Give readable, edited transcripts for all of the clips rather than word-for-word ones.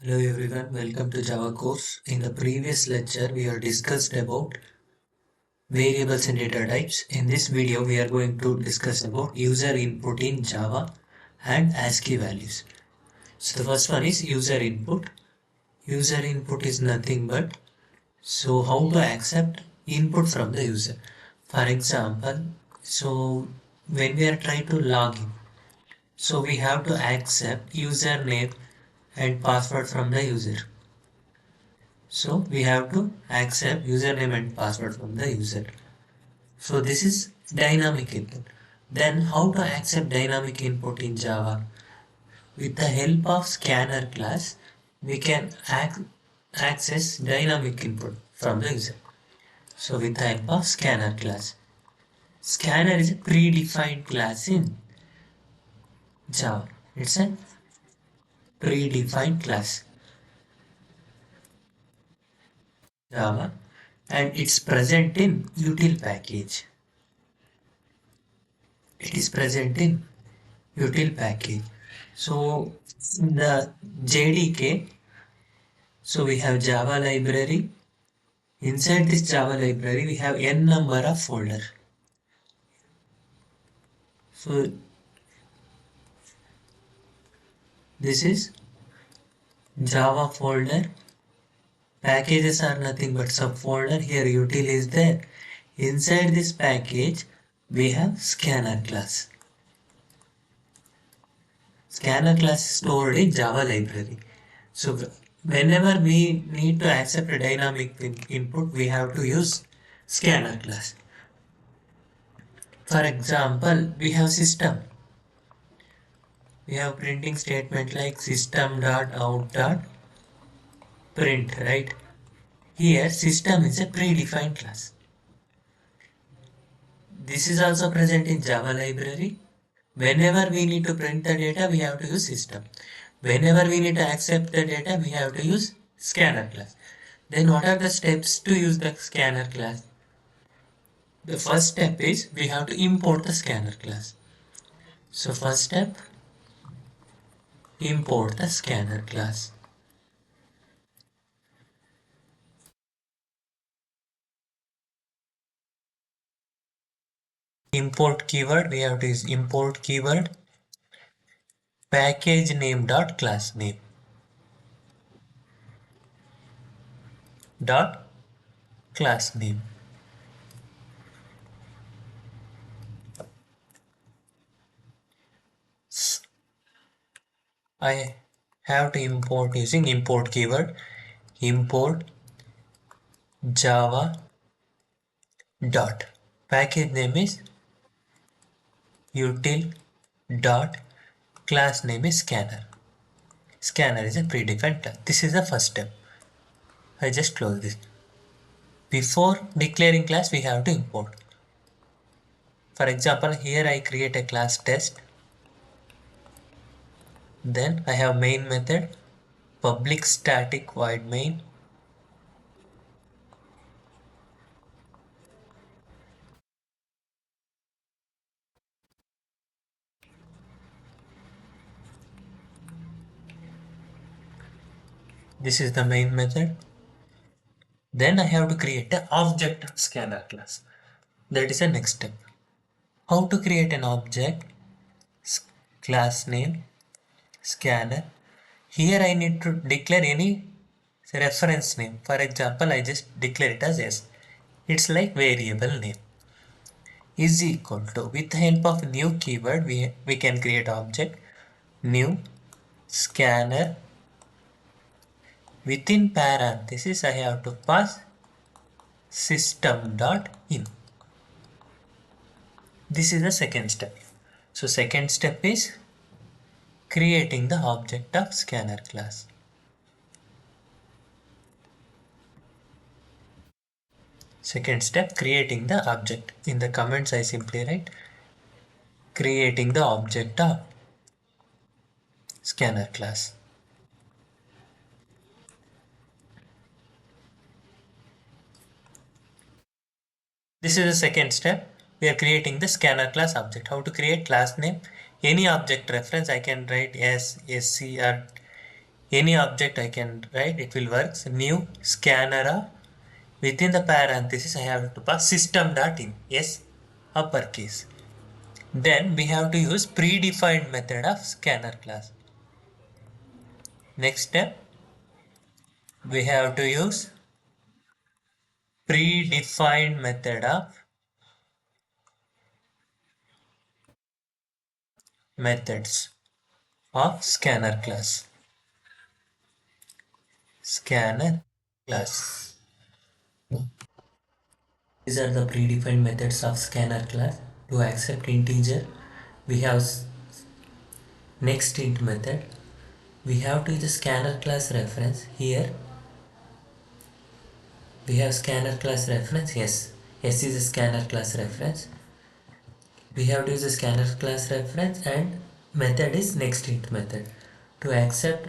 Hello everyone, welcome to Java course. In the previous lecture, we have discussed about variables and data types. In this video, we are going to discuss about user input in Java and ASCII values. So the first one is user input. User input is nothing but how to accept input from the user. For example, when we are trying to log in, we have to accept username and password from the user. So we have to accept username and password from the user. So this is dynamic input. Then how to accept dynamic input in Java? With the help of scanner class, we can access dynamic input from the user. So with the help of scanner class. Scanner is a predefined class in Java. It's a predefined class Java and it's present in util package. It is present in util package. So in the JDK, we have Java library. Inside this Java library, we have n number of folder. So this is Java folder. Packages are nothing but subfolder. Here util is there. Inside this package, we have scanner class. Scanner class is stored in Java library. So whenever we need to accept a dynamic input, we have to use scanner class. For example, we have system. We have printing statement like system.out.print, right? Here system is a predefined class. This is also present in Java library. Whenever we need to print the data, we have to use system. Whenever we need to accept the data, we have to use scanner class. Then what are the steps to use the scanner class? The first step is we have to import the scanner class. So first step, import the scanner class. Import keyword, we have to use import keyword package name dot class name dot class name. I have to import using import keyword import java dot package name is util dot class name is scanner. Scanner is a predefined class. This is the first step. I just close this. Before declaring class, we have to import. For example, here I create a class test. Then I have main method, public static void main. This is the main method. Then I have to create an object scanner class. That is the next step. How to create an object? Class name, scanner. Here I need to declare any reference name. For example, I just declare it as S. It's like variable name. Is equal to, with the help of new keyword, we can create object new scanner. Within parenthesis, I have to pass system.in. This is the second step. So second step is creating the object of scanner class. Second step, creating the object. In the comments, I simply write creating the object of scanner class. This is the second step. We are creating the scanner class object. How to create class name? Any object reference I can write as SC or Any object I can write, it will work. So new scanner of, within the parenthesis I have to pass system.in. Yes, uppercase. Then we have to use predefined method of scanner class. Next step, we have to use predefined method of methods of scanner class. Scanner class. These are the predefined methods of scanner class. To accept integer, we have next int method. We have to use the scanner class reference. Here we have scanner class reference. Yes, S is a scanner class reference. We have to use the scanner class reference and method is next int method. To accept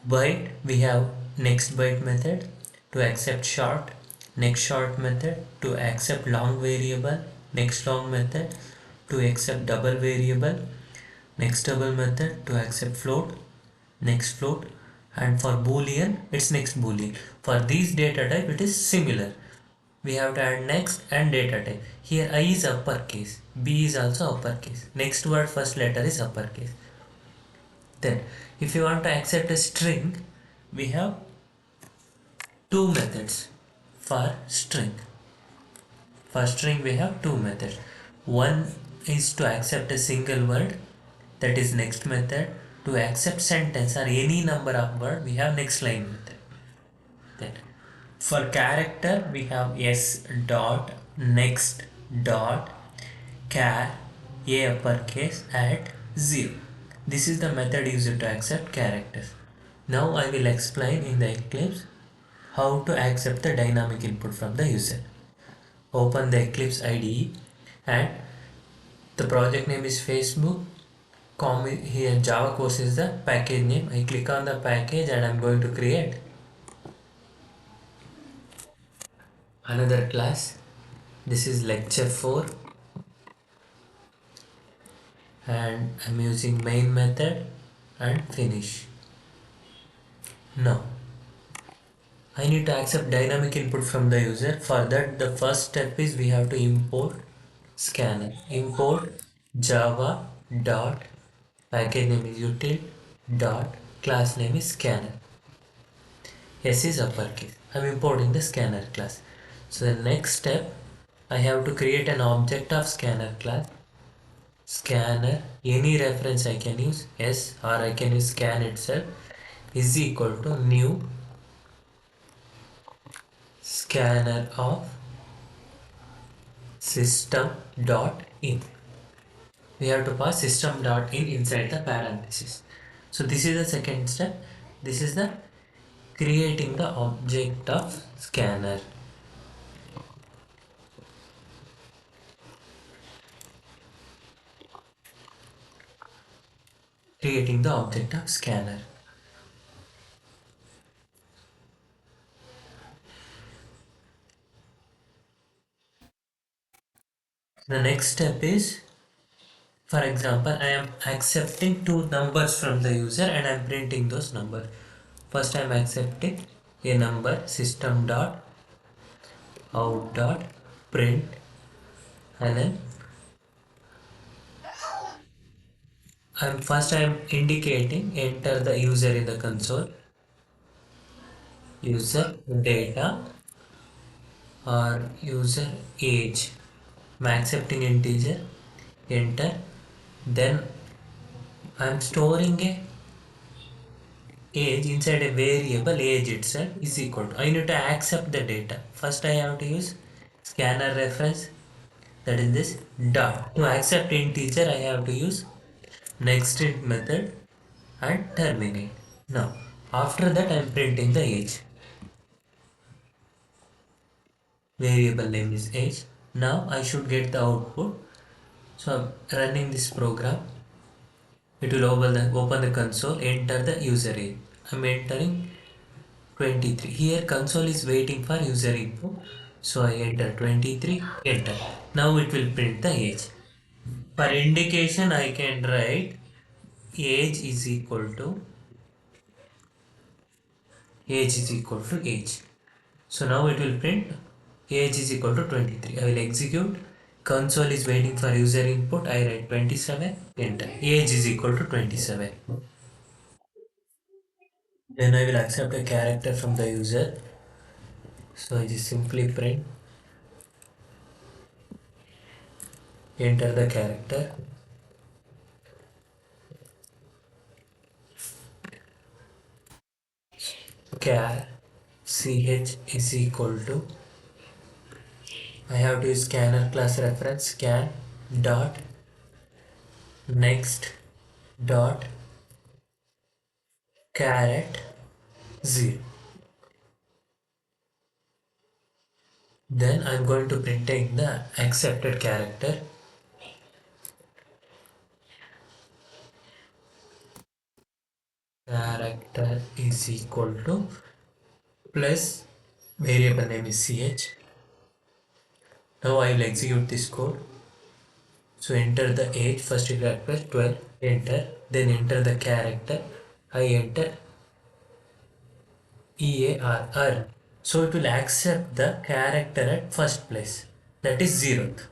byte, we have next byte method. To accept short, next short method. To accept long variable, next long method. To accept double variable, next double method. To accept float, next float. And for boolean, it's next boolean. For these data type, it is similar. We have to add next and data type. Here I is uppercase, B is also uppercase. Next word first letter is uppercase. Then if you want to accept a string, we have two methods for string. For string we have two methods. One is to accept a single word, that is next method. To accept sentence or any number of word, we have next line method. Then for character we have s dot next dot char a uppercase at 0. This is the method used to accept characters. Now I will explain in the Eclipse how to accept the dynamic input from the user. Open the Eclipse IDE and the project name is Facebook. Here Java course is the package name. I click on the package and I'm going to create another class. This is lecture 4 and I'm using main method and finish. Now I need to accept dynamic input from the user. For that, the first step is we have to import scanner. Import java dot package name is util dot class name is scanner. S is uppercase. I'm importing the scanner class. So the next step, I have to create an object of scanner class. Scanner, any reference I can use, S, or I can use scan itself, is equal to new scanner of system.in. We have to pass system.in inside the parenthesis. So this is the second step. This is the creating the object of scanner. Creating the object of scanner. The next step is, for example, I am accepting two numbers from the user and I am printing those numbers. First I am accepting a number system dot out dot print, and then I am indicating enter the user in the console, user data or user age. I'm accepting integer, enter. Then I am storing a age inside a variable. Age itself is equal to, I need to accept the data. First I have to use scanner reference, that is this dot. To accept integer I have to use next int method and terminate. Now after that I am printing the age. Variable name is age. Now I should get the output. So I'm running this program. It will open the console, enter the user age. I'm entering 23. Here console is waiting for user input. So I enter 23, enter. Now it will print the age. For indication I can write age is equal to age is equal to age. So now it will print age is equal to 23. I will execute. Console is waiting for user input. I write 27, enter. Age is equal to 27. Then I will accept a character from the user. So I just simply print, enter the character. Char ch is equal to, I have to use scanner class reference scan dot next dot caret 0. Then I'm going to print in the accepted character. Character is equal to plus variable name is ch. Now I will execute this code. So enter the age, first it will press 12, enter, then enter the character. I enter EAR. So it will accept the character at first place, that is 0th.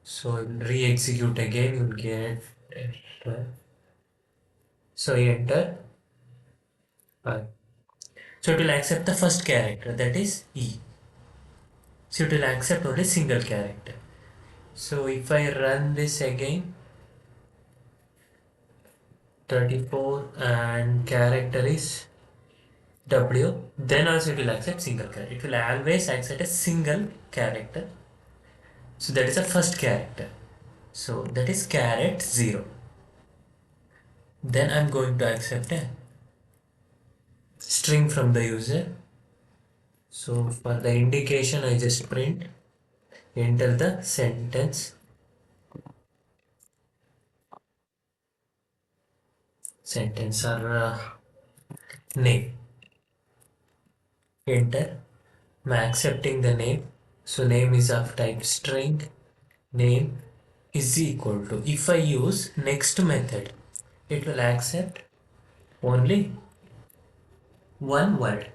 So re-execute again, you will get enter. So enter I. So it will accept the first character, that is E. So it will accept only single character. So if I run this again, 34 and character is W, then also it will accept single character. It will always accept a single character. So that is the first character. So that is caret 0. Then I'm going to accept a string from the user. So for the indication, I just print, enter the sentence or name, enter. I'm accepting the name. So name is of type string, name is equal to, if I use next method, it will accept only one word.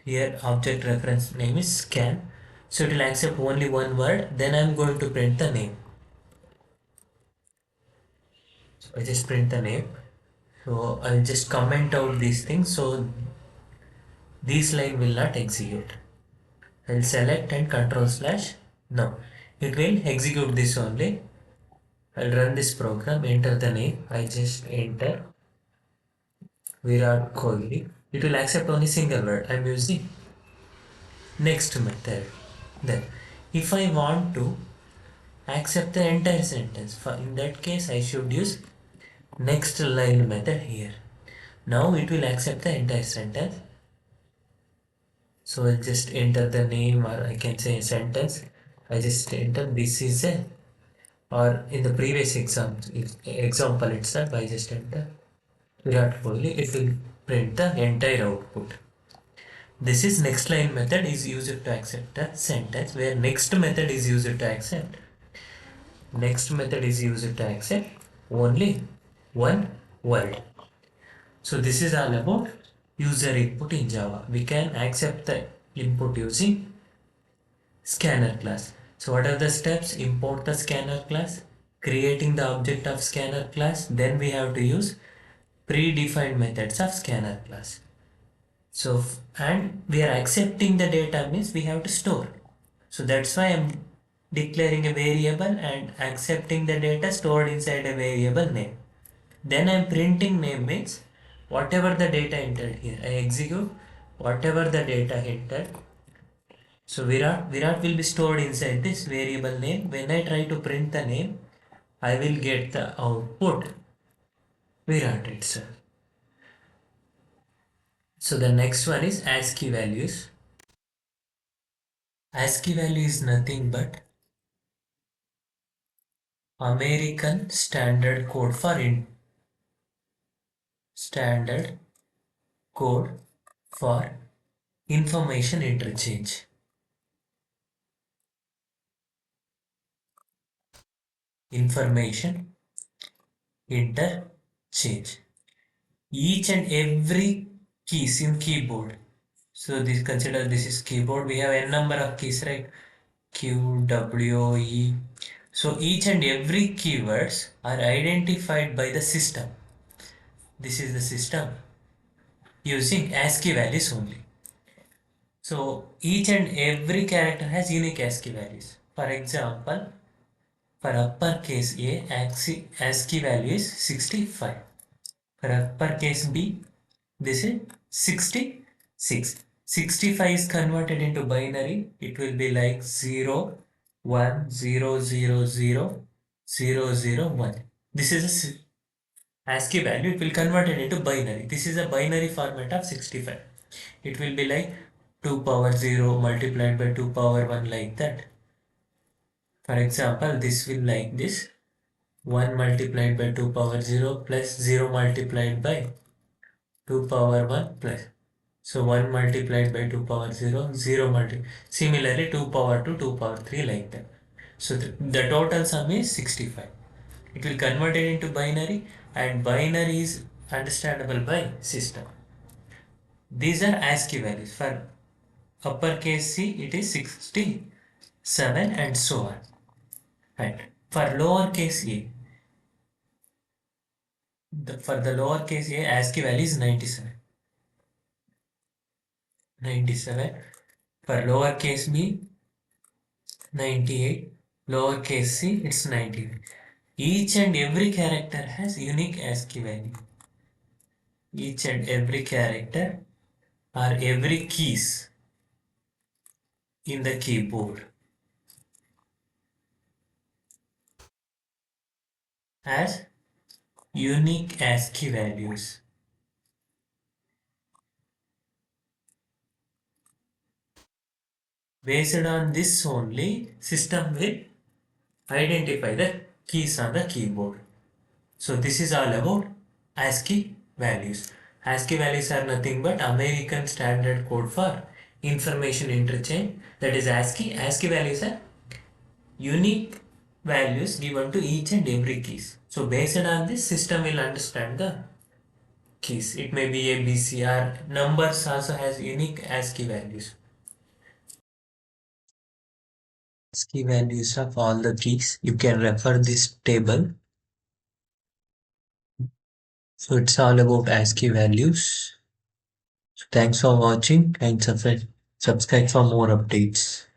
Here object reference name is scan, so it will accept only one word. Then I'm going to print the name. So I just print the name. So I'll just comment out these things so this line will not execute. I'll select and control slash no. It will execute this only. I'll run this program, enter the name. I just enter Virat Kohli. It will accept only single word. I'm using next method. Then if I want to accept the entire sentence, in that case I should use next line method here. Now it will accept the entire sentence. So I'll just enter the name, or I can say sentence. I just enter this is a, or in the previous example itself I just enter Virat Kohli. It will print the entire output. This is next line method is used to accept a sentence, where next method is used to accept only one word. So this is all about user input in Java. We can accept the input using scanner class. So what are the steps? Import the scanner class, creating the object of scanner class, then we have to use predefined methods of scanner class. So and we are accepting the data means we have to store. So that's why I'm declaring a variable and accepting the data stored inside a variable name. Then I'm printing name means whatever the data entered here. I execute whatever the data entered. So Virat will be stored inside this variable name. When I try to print the name, I will get the output Virat itself. So the next one is ASCII values. ASCII value is nothing but American Standard Code for Standard Code for Information Interchange. Information interchange. each and every keys in keyboard. So this consider this is keyboard. We have n number of keys, right? Q, W, E. So each and every keywords are identified by the system. This is the system using ASCII values only. So each and every character has unique ASCII values. For example, for uppercase A, ASCII value is 65. For uppercase B, this is 66. 65 is converted into binary. It will be like 0, 1, 0, 0, 0, 0, 0, 1. This is a ASCII value. It will convert it into binary. This is a binary format of 65. It will be like 2 power 0 multiplied by 2 power 1 like that. For example, this will like this 1 multiplied by 2 power 0 plus 0 multiplied by 2 power 1 plus. So 1 multiplied by 2 power 0, 0 multiplied. Similarly 2 power 2, 2 power 3 like that. So the total sum is 65. It will convert it into binary and binary is understandable by system. These are ASCII values. For uppercase C it is 67 and so on. Right. For lowercase a, for the lowercase a ASCII value is 97. 97. For lowercase b 98. Lowercase c it's 99. Each and every character has unique ASCII value. Each and every character or every keys in the keyboard has unique ASCII values. Based on this only, system will identify the keys on the keyboard. So this is all about ASCII values. ASCII values are nothing but American Standard Code for Information Interchange. That is ASCII. ASCII values are unique values given to each and every keys. So based on this, system will understand the keys. It may be A, B, C, or numbers also has unique ASCII values. ASCII values of all the keys. You can refer this table. So it's all about ASCII values. So thanks for watching and subscribe for more updates.